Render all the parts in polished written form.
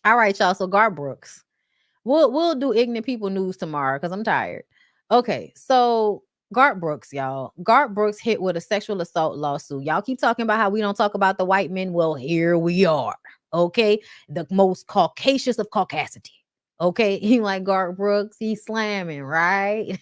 All right, y'all. So Garth Brooks. We'll do ignorant people news tomorrow because I'm tired. Okay, so Garth Brooks, y'all. Garth Brooks hit with a sexual assault lawsuit. Y'all keep talking about how we don't talk about the white men. Well, here we are. Okay, the most Caucasus of Caucasity. Okay, he like Garth Brooks, he's slamming, right?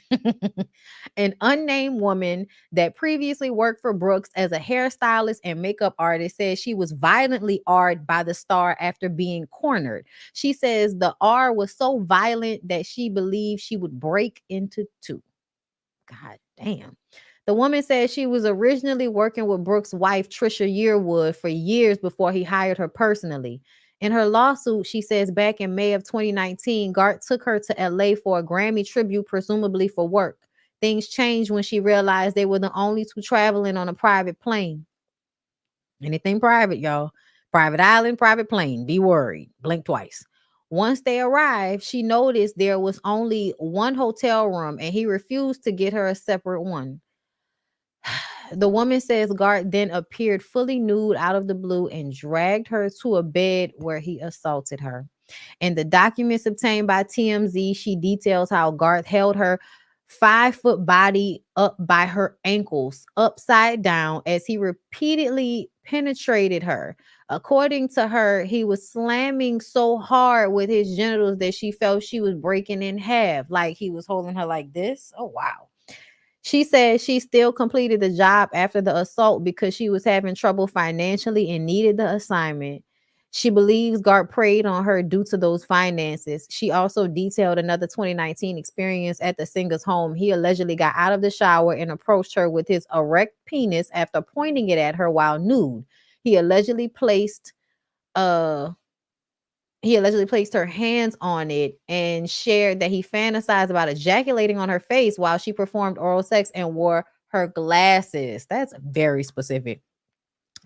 An unnamed woman that previously worked for Brooks as a hairstylist and makeup artist says she was violently arred by the star after being cornered. She says the R was so violent that she believed she would break into two. God damn. The woman said she was originally working with Brooks' wife, Trisha Yearwood, for years before he hired her personally. In her lawsuit, she says back in May of 2019, Garth took her to LA for a Grammy tribute, presumably for work. Things changed when she realized they were the only two traveling on a private plane. Anything private, y'all. Private island, private plane. Be worried. Blink twice. Once they arrived, she noticed there was only one hotel room and he refused to get her a separate one. The woman says Garth then appeared fully nude out of the blue and dragged her to a bed where he assaulted her. In the documents obtained by TMZ, she details how Garth held her 5 foot body up by her ankles, upside down, as he repeatedly penetrated her. According to her, he was slamming so hard with his genitals that she felt she was breaking in half, like he was holding her like this. Oh, wow. She said she still completed the job after the assault because she was having trouble financially and needed the assignment. She believes Garth preyed on her due to those finances. She also detailed another 2019 experience at the singer's home. He allegedly got out of the shower and approached her with his erect penis after pointing it at her while nude. He allegedly placed uh he allegedly placed her hands on it and shared that he fantasized about ejaculating on her face while she performed oral sex and wore her glasses. That's very specific.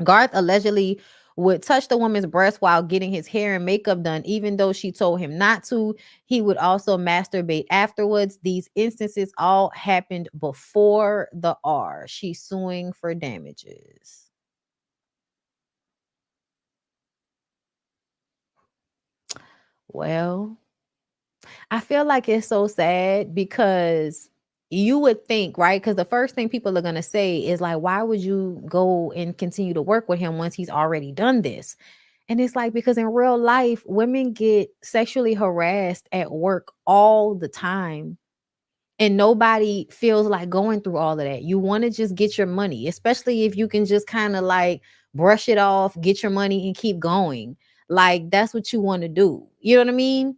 Garth allegedly would touch the woman's breast while getting his hair and makeup done, even though she told him not to. He would also masturbate afterwards. These instances all happened before the R. She's suing for damages. Well, I feel like it's so sad because you would think, right? Because the first thing people are going to say is like, why would you go and continue to work with him once he's already done this? And it's like, because in real life, women get sexually harassed at work all the time. And nobody feels like going through all of that. You want to just get your money, especially if you can just kind of like brush it off, get your money and keep going. Like that's what you want to do. You know what I mean?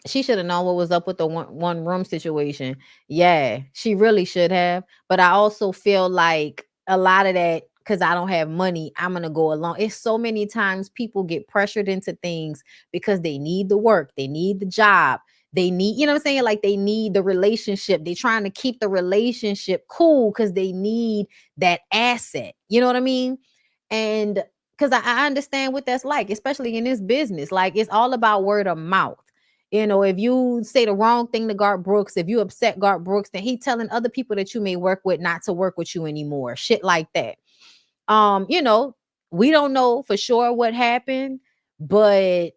She should have known what was up with the one room situation. Yeah, she really should have. But I also feel like a lot of that because I don't have money, I'm gonna go along. It's so many times people get pressured into things because they need the work, they need the job, they need, you know what I'm saying? Like they need the relationship. They're trying to keep the relationship cool because they need that asset. You know what I mean? And because I understand what that's like, especially in this business. Like it's all about word of mouth. You know, if you say the wrong thing to Garth Brooks, if you upset Garth Brooks, then he telling other people that you may work with not to work with you anymore. Shit like that. You know, we don't know for sure what happened, but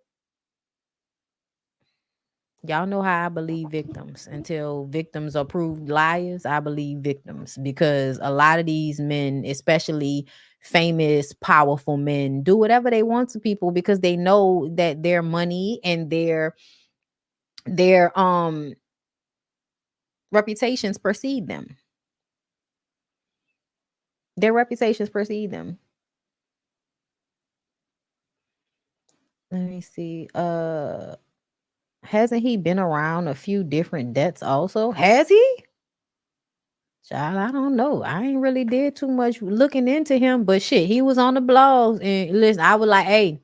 y'all know how I believe victims. Until victims are proved liars, I believe victims because a lot of these men, especially famous, powerful men, do whatever they want to people because they know that their money and their reputations precede them. Their reputations precede them. Let me see. Hasn't he been around a few different deaths also? Has he? Child, I don't know. I ain't really did too much looking into him, but shit, he was on the blogs and listen, I was like, hey,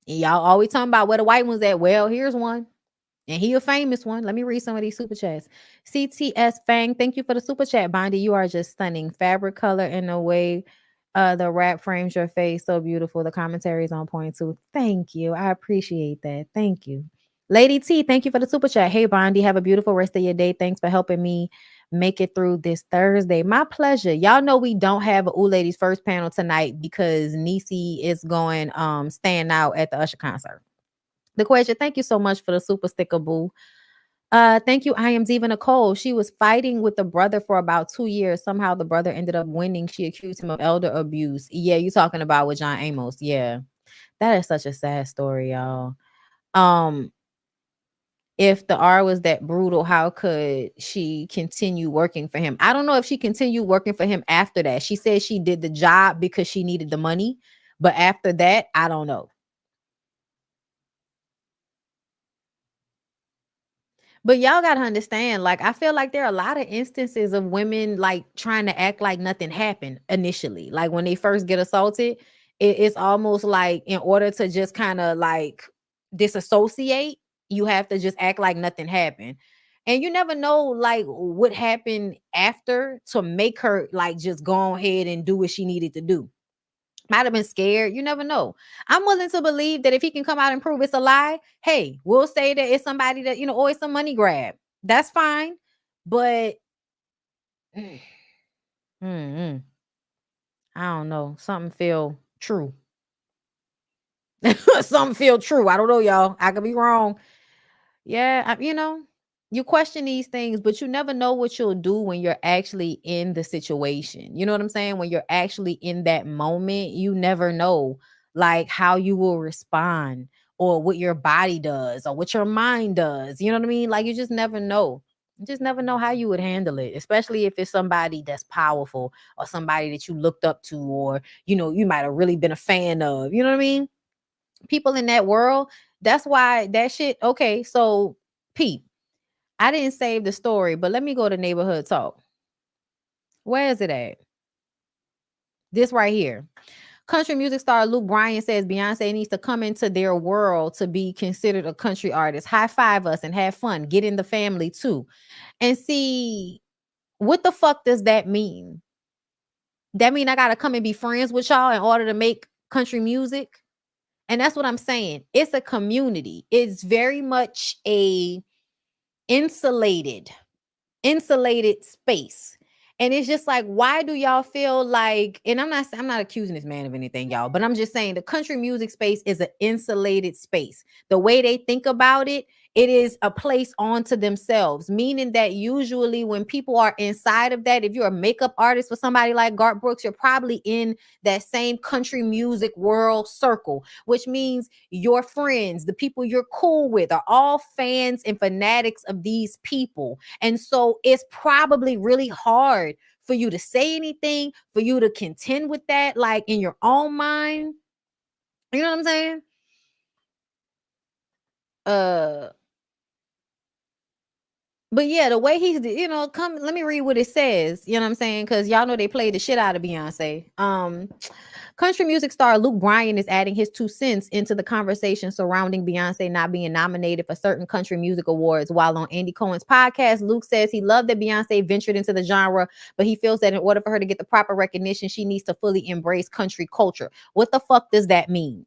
y'all always talking about where the white ones at. Well, here's one. And he a famous one. Let me read some of these super chats. CTS Fang, thank you for the super chat, Bondi. You are just stunning. Fabric color and the way the wrap frames your face so beautiful. The commentary is on point too. Thank you. I appreciate that. Thank you. Lady T, thank you for the super chat. Hey, Bondi, have a beautiful rest of your day. Thanks for helping me make it through this Thursday. My pleasure. Y'all know we don't have a Ooh Ladies first panel tonight because Nisi is going staying out at the Usher concert. The question, thank you so much for the super sticker, boo. Thank you. I am Diva Nicole. She was fighting with the brother for about 2 years. Somehow the brother ended up winning. She accused him of elder abuse. Yeah, you talking about with John Amos. Yeah. That is such a sad story, y'all. Um, if the R was that brutal, how could she continue working for him? I don't know if she continued working for him after that. She said she did the job because she needed the money, but after that, I don't know. But y'all gotta understand, like, I feel like there are a lot of instances of women like trying to act like nothing happened initially. Like when they first get assaulted, it's almost like in order to just kind of like disassociate, you have to just act like nothing happened. And you never know like what happened after to make her like just go ahead and do what she needed to do. Might have been scared. You never know. I'm willing to believe that if he can come out and prove it's a lie, hey, we'll say that it's somebody that, or it's a money grab. That's fine. But mm, I don't know. Something feel true. Something feel true. I don't know, y'all. I could be wrong. Yeah, you question these things, but you never know what you'll do when you're actually in the situation. You know what I'm saying? When you're actually in that moment, you never know like how you will respond or what your body does or what your mind does. You know what I mean? Like you just never know. You just never know how you would handle it, especially if it's somebody that's powerful or somebody that you looked up to or, you might have really been a fan of. You know what I mean? People in that world. That's why that shit. Okay, so Pete, I didn't save the story, but let me go to neighborhood talk. Where is it at? This right here. Country music star Luke Bryan says Beyonce needs to come into their world to be considered a country artist. High five us and have fun. Get in the family too. And see, what the fuck does that mean? That mean I gotta come and be friends with y'all in order to make country music? And that's what I'm saying. It's a community. It's very much a insulated space. And it's just like, why do y'all feel like, and I'm not accusing this man of anything, y'all, but I'm just saying the country music space is an insulated space. The way they think about it, it is a place onto themselves, meaning that usually when people are inside of that, if you're a makeup artist for somebody like Garth Brooks, you're probably in that same country music world circle, which means your friends, the people you're cool with, are all fans and fanatics of these people. And so it's probably really hard for you to say anything, for you to contend with that, like in your own mind. You know what I'm saying? Uh, but yeah, the way he's, come, let me read what it says. You know what I'm saying? Because y'all know they played the shit out of Beyonce. Country music star Luke Bryan is adding his 2 cents into the conversation surrounding Beyonce not being nominated for certain country music awards. While on Andy Cohen's podcast, Luke says he loved that Beyonce ventured into the genre, but he feels that in order for her to get the proper recognition, she needs to fully embrace country culture. What the fuck does that mean?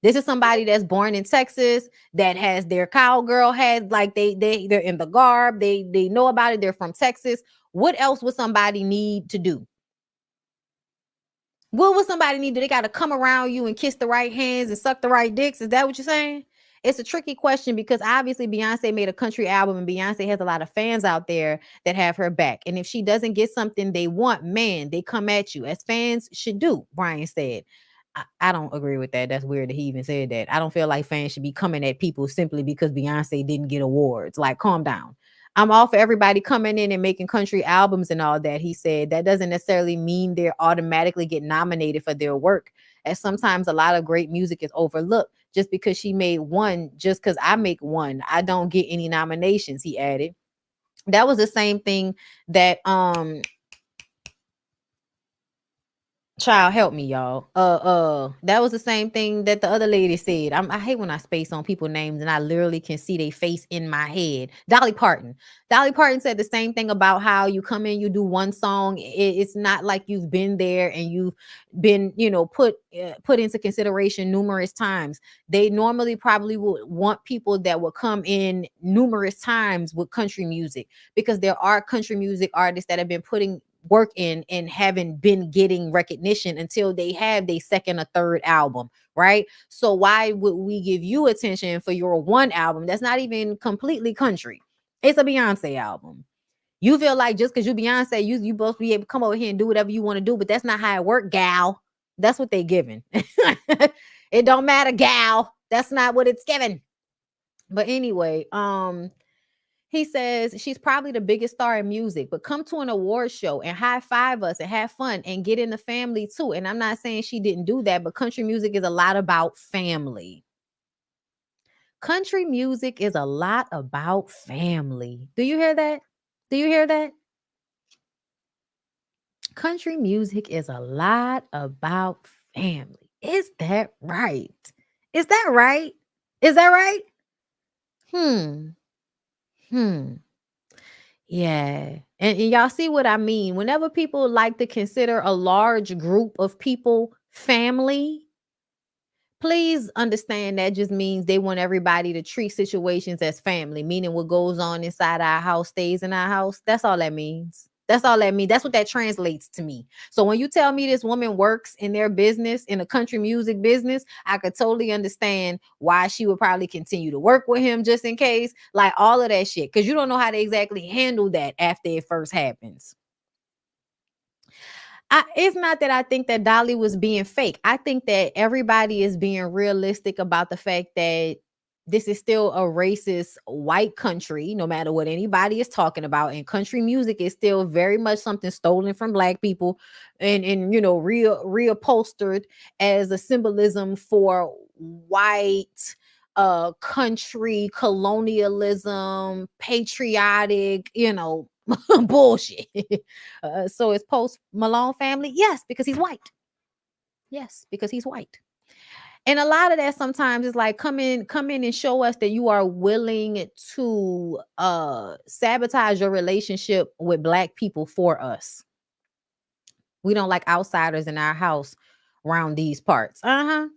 This is somebody that's born in Texas that has their cowgirl head, like they're in the garb, they know about it, they're from Texas. What else would somebody need to do? What would somebody need to do? They got to come around you and kiss the right hands and suck the right dicks. Is that what you're saying? It's a tricky question because obviously Beyonce made a country album and Beyonce has a lot of fans out there that have her back. And if she doesn't get something they want, man, they come at you as fans should do, Brian said. I don't agree with that. That's weird that he even said that. I don't feel like fans should be coming at people simply because Beyonce didn't get awards. Like, calm down. I'm all for everybody coming in and making country albums and all that. He said that doesn't necessarily mean they're automatically get nominated for their work. As sometimes a lot of great music is overlooked just because she made one, just because I make one, I don't get any nominations, he added. That was the same thing that Child, help me, y'all. That was the same thing that the other lady said. I hate when I space on people names and I literally can see their face in my head. Dolly Parton. Dolly Parton said the same thing about how you come in, you do one song. It's not like you've been there and you've been, put into consideration numerous times. They normally probably would want people that will come in numerous times with country music, because there are country music artists that have been putting work in and haven't been getting recognition until they have their second or third album, right? So why would we give you attention for your one album that's not even completely country? It's a Beyonce album. You feel like just because you Beyonce, you both be able to come over here and do whatever you want to do, but that's not how it work, gal. That's what they giving. It don't matter, gal. That's not what it's given. But anyway, he says she's probably the biggest star in music, but come to an award show and high five us and have fun and get in the family too. And I'm not saying she didn't do that, but country music is a lot about family. Country music is a lot about family. Do you hear that? Do you hear that? Country music is a lot about family. Is that right? Is that right? Is that right? Hmm. Hmm. Yeah. And y'all see what I mean? Whenever people like to consider a large group of people family, please understand that just means they want everybody to treat situations as family, meaning what goes on inside our house stays in our house. That's all that means. That's all that means. That's what that translates to me. So when you tell me this woman works in their business, in a country music business, I could totally understand why she would probably continue to work with him just in case, like all of that shit. Because you don't know how to exactly handle that after it first happens. It's not that I think that Dolly was being fake. I think that everybody is being realistic about the fact that this is still a racist white country, no matter what anybody is talking about. And country music is still very much something stolen from black people and reupholstered as a symbolism for white country colonialism, patriotic, bullshit. So it's post Malone family? Yes, because he's white. Yes, because he's white. And a lot of that sometimes is like come in and show us that you are willing to sabotage your relationship with black people for us. We don't like outsiders in our house around these parts. Uh-huh.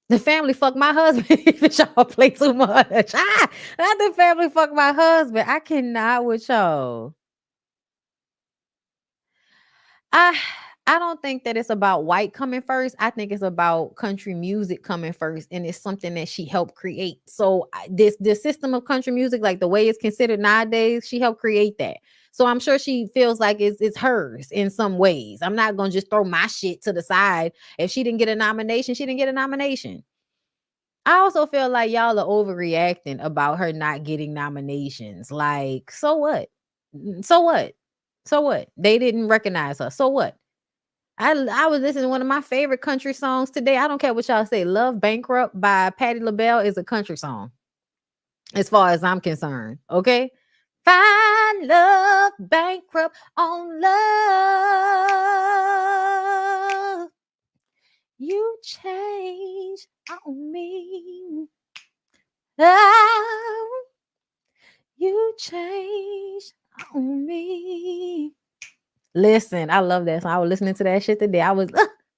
The family fuck my husband if y'all play too much. Not the family fuck my husband. I cannot with y'all. I I don't think that it's about white coming first. I think it's about country music coming first, and it's something that she helped create. So this system of country music, like the way it's considered nowadays, she helped create that. So I'm sure she feels like it's hers in some ways. I'm not gonna just throw my shit to the side. If she didn't get a nomination, she didn't get a nomination. I also feel like y'all are overreacting about her not getting nominations. Like, so what? So what? So what? They didn't recognize her. So what? I was listening to one of my favorite country songs today. I don't care what y'all say. Love Bankrupt by Patti LaBelle is a country song, as far as I'm concerned. Okay. Find love bankrupt on love. You change on me. Oh, you change on me. Listen, I love that song. I was listening to that shit today. I was,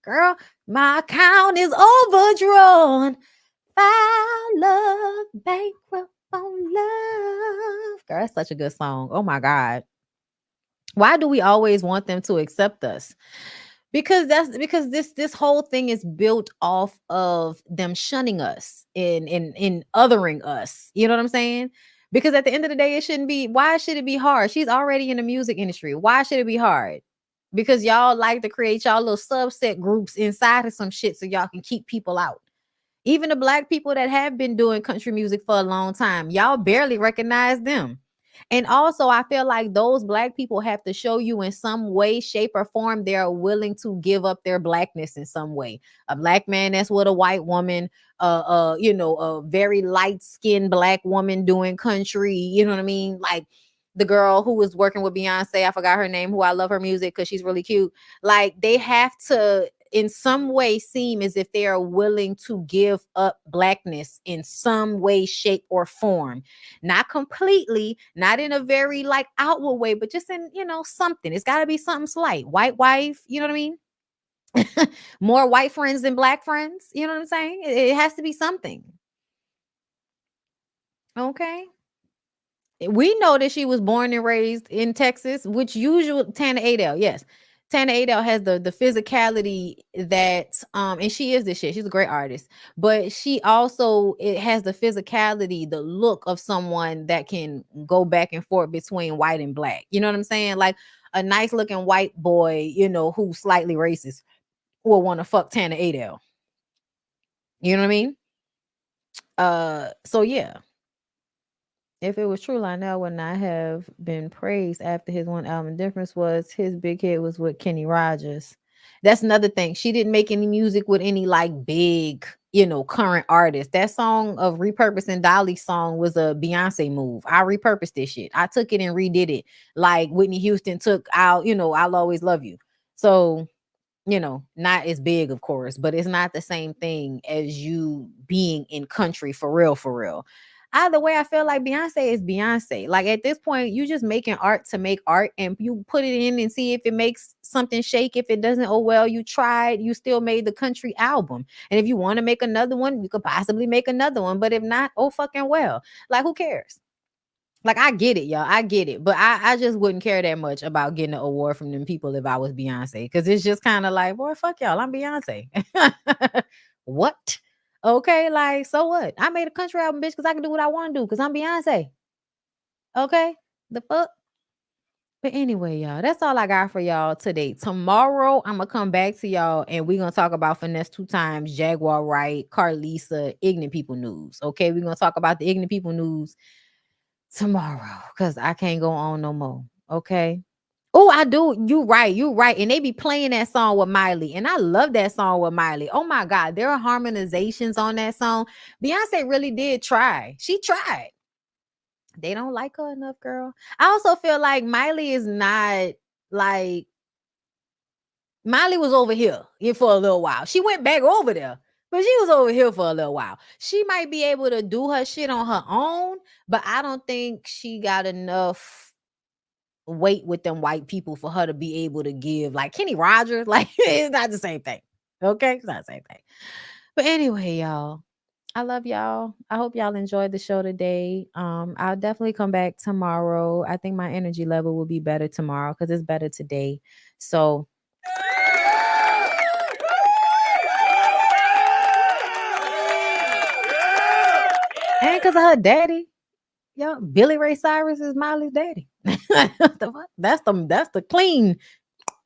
girl, my account is overdrawn. Found love, bankrupt on love. Girl, that's such a good song. Oh my God. Why do we always want them to accept us? Because this whole thing is built off of them shunning us in othering us. You know what I'm saying? Because at the end of the day, it shouldn't be. Why should it be hard? She's already in the music industry. Why should it be hard? Because y'all like to create y'all little subset groups inside of some shit so y'all can keep people out. Even the black people that have been doing country music for a long time, y'all barely recognize them. And also, I feel like those black people have to show you in some way, shape, or form they're willing to give up their blackness in some way. A black man that's with a white woman, a very light-skinned black woman doing country, you know what I mean? Like the girl who was working with Beyonce, I forgot her name, who I love her music because she's really cute. Like they have to in some way seem as if they are willing to give up blackness in some way, shape, or form. Not completely, not in a very like outward way, but just in, something. It's got to be something slight. White wife, you know what I mean? More white friends than black friends. You know what I'm saying? It has to be something. Okay. We know that she was born and raised in Texas, which usual Tana Adele, yes. Tana Adele has the physicality that and she is this shit. She's a great artist, but she also it has the physicality, the look of someone that can go back and forth between white and black. You know what I'm saying? Like a nice looking white boy, who's slightly racist will want to fuck Tana Adele. You know what I mean? So yeah. If it was true, Lionel would not have been praised after his one album. Difference was his big hit was with Kenny Rogers. That's another thing. She didn't make any music with any like big, current artists. That song of repurposing Dolly's song was a Beyonce move. I repurposed this shit. I took it and redid it like Whitney Houston took out, I'll Always Love You. So not as big, of course, but it's not the same thing as you being in country for real, for real. Either way, I feel like Beyonce is Beyonce. Like at this point, you just making art to make art and you put it in and see if it makes something shake. If it doesn't, oh well, you tried, you still made the country album. And if you want to make another one, you could possibly make another one. But if not, oh fucking well. Like who cares? Like I get it, y'all. I get it. But I just wouldn't care that much about getting an award from them people if I was Beyonce. Because it's just kind of like, boy, fuck y'all. I'm Beyonce. What? Okay, like, so what? I made a country album, bitch, because I can do what I want to do because I'm Beyonce. Okay? The fuck? But anyway, y'all, that's all I got for y'all today. Tomorrow, I'm gonna come back to y'all and we're gonna talk about Finesse Two Times, Jaguar Wright, Carlisa, Ignorant People News. Okay, we're gonna talk about the Ignorant People News tomorrow because I can't go on no more. Okay. Oh, I do. You right. You right. And they be playing that song with Miley. And I love that song with Miley. Oh my God. There are harmonizations on that song. Beyonce really did try. She tried. They don't like her enough, girl. I also feel like Miley is not like Miley was over here for a little while. She went back over there, but she was over here for a little while. She might be able to do her shit on her own, but I don't think she got enough weight with them white people for her to be able to give like Kenny Rogers. Like it's not the same thing. Okay, it's not the same thing. But anyway, y'all, I love y'all. I hope y'all enjoyed the show today. I'll definitely come back tomorrow. I think my energy level will be better tomorrow because it's better today. So and because of her daddy, yo, Billy Ray Cyrus is Miley's daddy. That's the clean.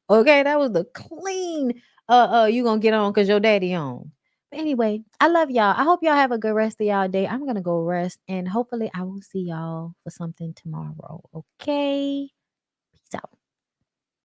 Okay, that was the clean. You gonna get on because your daddy on. But anyway, I love y'all. I hope y'all have a good rest of y'all day. I'm gonna go rest and hopefully I will see y'all for something tomorrow. Okay, peace out.